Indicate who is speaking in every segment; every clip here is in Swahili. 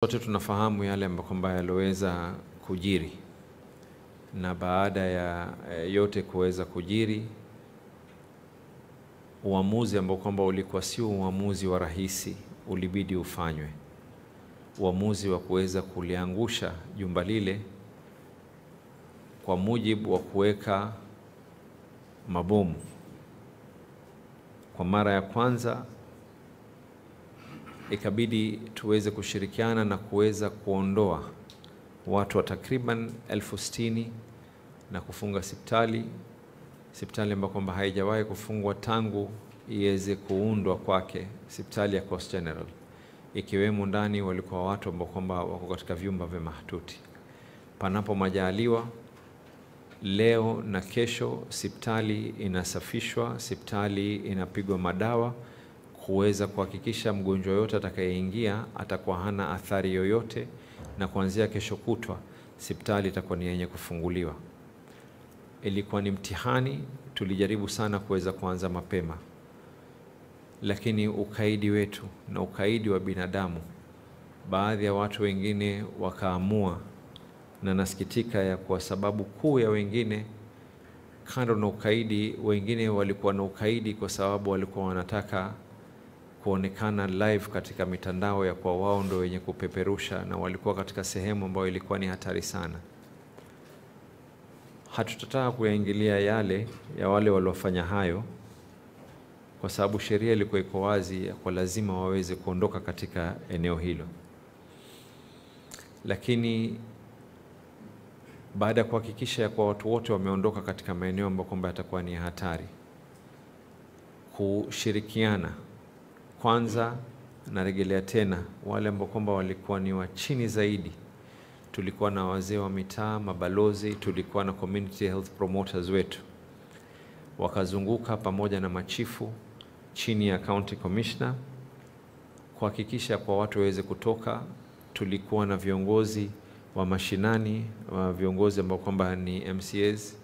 Speaker 1: Sote tunafahamu yale ambayo kwamba yaloweza kujiri, na baada ya yote kuweza kujiri, uamuzi ambao kwamba ulikuwa sio uamuzi wa rahisi ulibidi ufanywe. Uamuzi wa kuweza kuliangusha jumba lile kwa mujibu wa kuweka mabomu. Kwa mara ya kwanza ikabidi tuweze kushirikiana na kuweza kuondoa watu wa takriban 60,000 na kufunga sipitali ambayo kwamba haijawahi kufungwa tangu iweze kuundwa kwake, sipitali ya Coast General. Ikiwemo ndani walikuwa watu ambao kwamba wako katika vyumba vya mahututi. Panapo majaliwa, leo na kesho sipitali inasafishwa, sipitali inapigwa madawa kuweza kuhakikisha mgonjwa yote atakayeingia atakuwa hana athari yoyote, na kuanzia kesho kutwa sipitali itakuwa ni yenye kufunguliwa. Ilikuwa ni mtihani, tulijaribu sana kuweza kuanza mapema, lakini ukaidi wetu na ukaidi wa binadamu, baadhi ya watu wengine wakaamua, na nasikitika ya kwa sababu kuu ya wengine, kando na ukaidi, wengine walikuwa na ukaidi kwa sababu walikuwa wanataka kuonekana live katika mitandao ya kwa wao ndio wenye kupeperusha, na walikuwa katika sehemu ambayo ilikuwa ni hatari sana. Hatutataka kuyaingilia yale ya wale waliofanya hayo, kwa sababu sheria ilikuwa iko wazi kwa lazima waweze kuondoka katika eneo hilo. Lakini baada ya kuhakikisha ya kwa watu wote wameondoka katika maeneo ambayo kwamba yatakuwa ni hatari, kushirikiana kwanza, narejelea tena, wale ambao kwamba walikuwa ni wa chini zaidi, tulikuwa na wazee wa mitaa, mabalozi, tulikuwa na community health promoters wetu, wakazunguka pamoja na machifu chini ya county commissioner kuhakikisha kwa watu waweze kutoka. Tulikuwa na viongozi wa mashinani, viongozi ambao kwamba ni MCAs,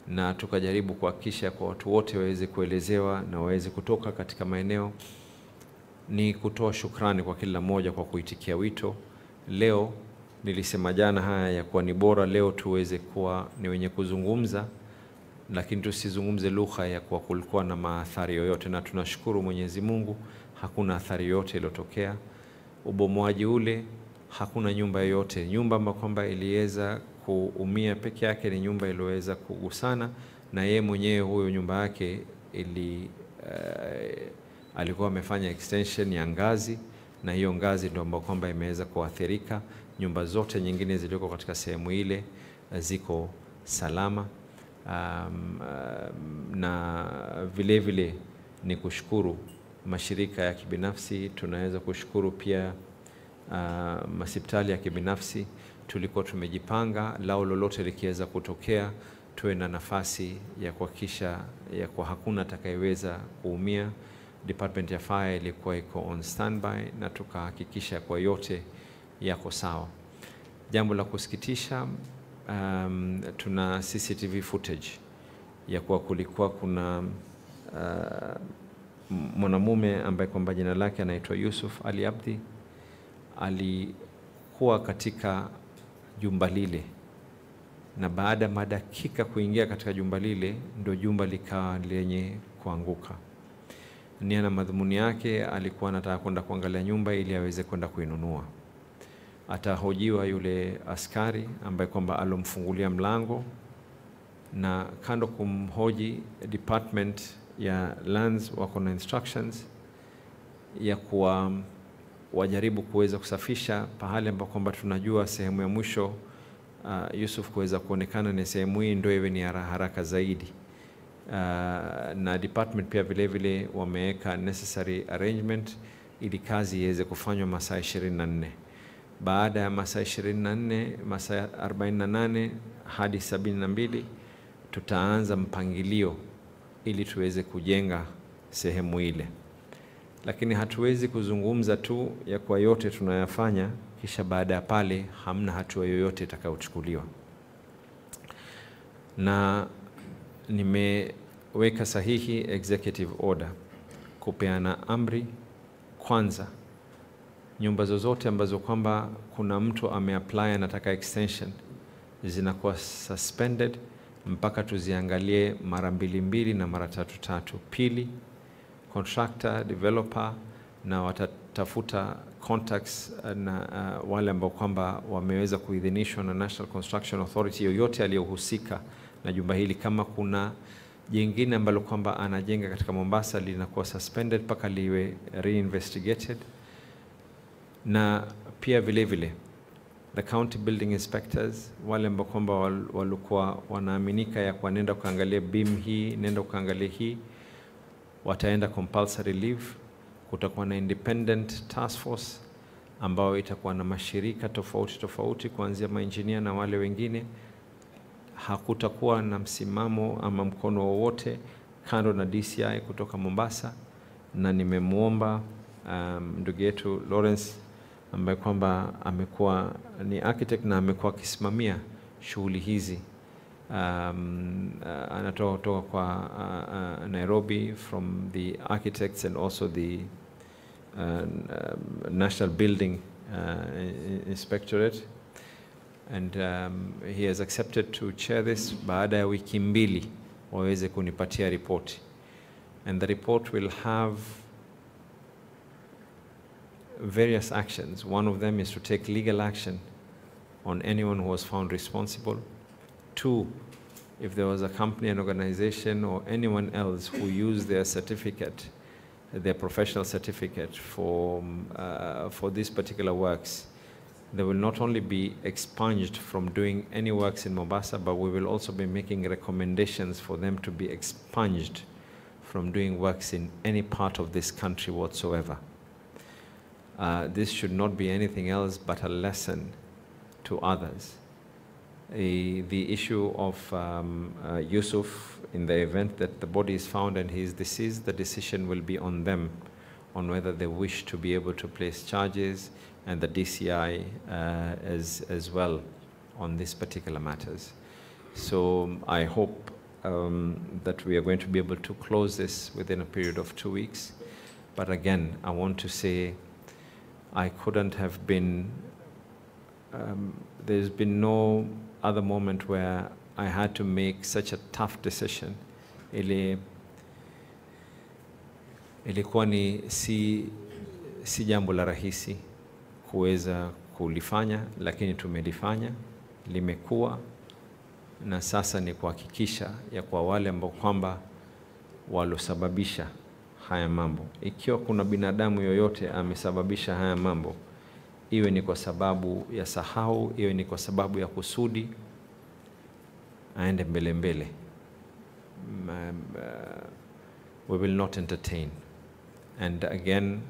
Speaker 1: na tukajaribu kuhakikisha kwa watu wote waweze kuelezewa na waweze kutoka katika maeneo. Ni kutoa shukrani kwa kila mmoja kwa kuitikia wito. Leo nilisema jana haya ya kuwa ni bora leo tuweze kuwa ni wenye kuzungumza, lakini tusizungumze lugha ya kuwa kulikuwa na maathari yoyote, na tunashukuru Mwenyezi Mungu hakuna athari yoyote iliyotokea. Ubomoaji ule, hakuna nyumba yoyote. Nyumba ambayo kwamba iliweza kuumia peke yake ni nyumba iliyoweza kugusana na yeye mwenyewe. Huyo nyumba yake alikuwa amefanya extension ya ngazi, na hiyo ngazi ndio ambayo kwamba imeweza kuathirika. Nyumba zote nyingine ziliko katika sehemu ile ziko salama. Na vile vile ni kushukuru mashirika ya kibinafsi, tunaweza kushukuru pia masipitali ya kibinafsi. Tulikuwa tumejipanga lao lolote likiweza kutokea tuwe na nafasi ya kuhakikisha ya kwa hakuna atakayeweza kuumia. Department ya Fire ilikuwa iko on standby, na tukahakikisha kwa yote yako sawa. Jambo la kusikitisha, tuna CCTV footage ya kuwa kulikuwa kuna mwanamume ambaye kwamba jina lake anaitwa Yusuf Ali Abdi, alikuwa katika jumba lile, na baada madakika kuingia katika jumba lile ndio jumba likawa lenye kuanguka. Nia na madhumuni yake alikuwa anataka kwenda kuangalia nyumba ili aweze kwenda kuinunua. Atahojiwa yule askari ambaye kwamba alomfungulia mlango, na kando kumhoji, department ya lands wako na instructions ya kuwa wajaribu kuweza kusafisha pahali ambapo kwamba tunajua sehemu ya mwisho Yusuf kuweza kuonekana ni sehemu hii ndio iwe ni haraka zaidi. Na department pia vile vile wameweka necessary arrangement ili kazi iweze kufanywa masaa 24. Baada ya masaa 24, masaa 48 hadi 72 tutaanza mpangilio ili tuweze kujenga sehemu ile. Lakini hatuwezi kuzungumza tu ya kwa yote tunayafanya kisha baada ya pale hamna hatua yoyote itakayochukuliwa. Na nimeweka sahihi executive order kupeana amri kwanza nyumba zozote ambazo kwamba kuna mtu ameapply anataka extension zinakuwa suspended mpaka tuziangalie mara 2 na mara 3. Pili, contractor, developer na watatafuta contacts na wale ambao kwamba wameweza kuidhinishwa na National Construction Authority, yoyote aliyohusika na jumba hili. Kama kuna jingine ambalo kwamba anajenga katika Mombasa linakuwa suspended mpaka liwe reinvestigated. Na pia vile vile the county building inspectors, wale ambao kwamba walikuwa wanaaminika ya kwa nenda kuangalia beam hii, nenda kuangalia hii, wataenda compulsory leave. Kutakuwa na independent task force ambao itakuwa na mashirika tofauti kuanzia maengineer na wale wengine. Hakutakuwa na msimamo ama mkono wowote kando na DCI kutoka Mombasa, na nimemuomba ndugu yetu Lawrence ambaye kwamba amekuwa ni architect na amekuwa akisimamia shughuli hizi, anatoka kwa Nairobi from the architects and also the National Building Inspectorate, and he has accepted to chair this. Baada ya wiki 2 waweze kunipatia report, and the report will have various actions. One of them is to take legal action on anyone who was found responsible. 2, if there was a company, an organization, or anyone else who used their certificate, their professional certificate for these particular works, they will not only be expunged from doing any works in Mombasa, but we will also be making recommendations for them to be expunged from doing works in any part of this country whatsoever. This should not be anything else but a lesson to others. The issue of Yusuf, in the event that the body is found and he is deceased, the decision will be on them on whether they wish to be able to place charges, and the DCI as well on these particular matters. So I hope that we are going to be able to close this within a period of 2 weeks. But again, I want to say I couldn't have been, there's been no other moment where I had to make such a tough decision. Ilikuwa ni si jambo la rahisi kuweza kulifanya, lakini tumelifanya, limekuwa, na sasa ni kuhakikisha ya kwa wale ambao kwamba walosababisha haya mambo, ikiwa kuna binadamu yoyote amesababisha haya mambo, iwe ni kwa sababu ya sahau, iwe ni kwa sababu ya kusudi, aende mbele. We will not entertain. And again,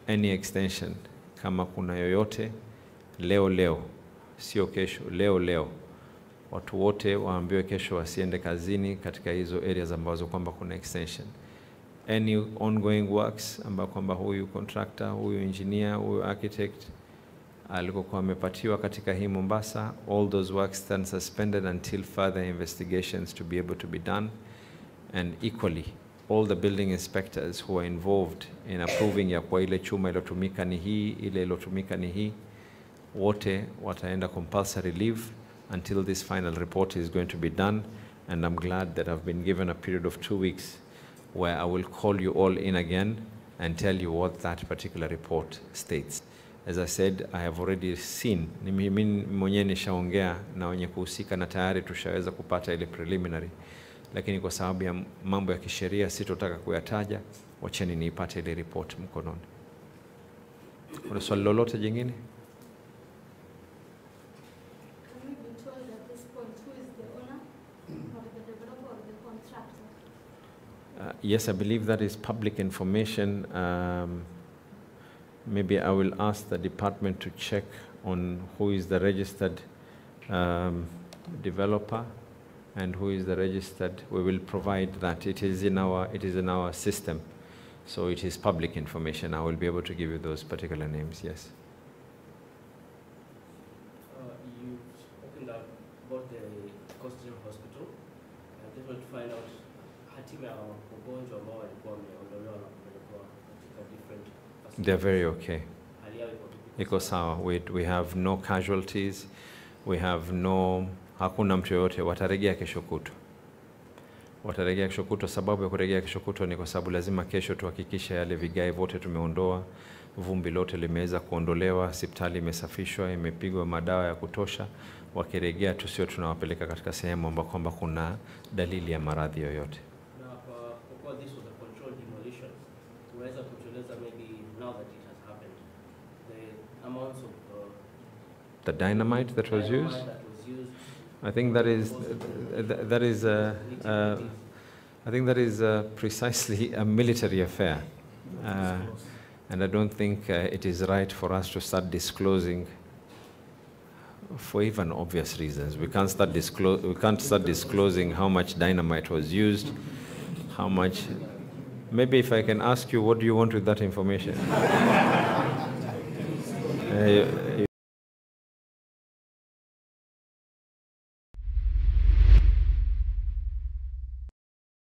Speaker 1: any extension, kama kuna yoyote, leo, sio kesho, leo, watu wote waambiwe kesho wasiende kazini katika hizo areas ambazo kwamba kuna extension. Any ongoing works ambao kwamba huyu contractor, huyu engineer, huyu architect alikokuwa amepatiwa katika hii Mombasa, all those works stand suspended until further investigations to be able to be done. And equally, all the building inspectors who are involved in approving ya kwa ile chuma ilotumika ni hii, ile ilotumika ni hii, wote wataenda compulsory leave until this final report is going to be done. And I'm glad that I've been given a period of 2 weeks where I will call you all in again and tell you what that particular report states. As I said, I have already seen, mimi mwenyewe nishaongea na wenye kuhusika na tayari tushaweza kupata ile preliminary, lakini kwa sababu ya mambo ya kisheria sitotaka kuyataja, wacheni niipate ile report mkononi. Kuna swali lolote jingine? Yes, I believe that is public information. Maybe I will ask the department to check on who is the registered developer and who is the registered. We will provide that. It is in our system, so it is public information. I will be able to give you those particular names. Yes.
Speaker 2: You've spoken about the Coastal Hospital. I just want to find out hatima ya wagonjwa ambao walikuwa wameondolewa na kupelekwa katika different.
Speaker 1: They're very okay.
Speaker 2: hali yao
Speaker 1: iko sawa. We have no casualties, we have no, hakuna mtu yoyote. Watarejea kesho kutwa. Watarejea kesho kutwa. Sababu ya kurejea kesho kutwa ni kwa sababu lazima kesho tuhakikisha yale vigae vote tumeondoa, vumbi lote limeweza kuondolewa, hospitali imesafishwa, imepigwa madawa ya kutosha. Wakirejea tusio tunawapeleka katika sehemu ambako kwamba kuna dalili ya maradhi yoyote.
Speaker 2: Na kwa this was a controlled demolition, unaweza kutueleza maybe now that it has happened, the amounts of
Speaker 1: The dynamite that was
Speaker 2: dynamite
Speaker 1: used,
Speaker 2: that was used,
Speaker 1: I think that is precisely a military affair, and I don't think it is right for us to start disclosing, for even obvious reasons. We can't start disclosing how much dynamite was used, how much. Maybe if I can ask you, what do you want with that information?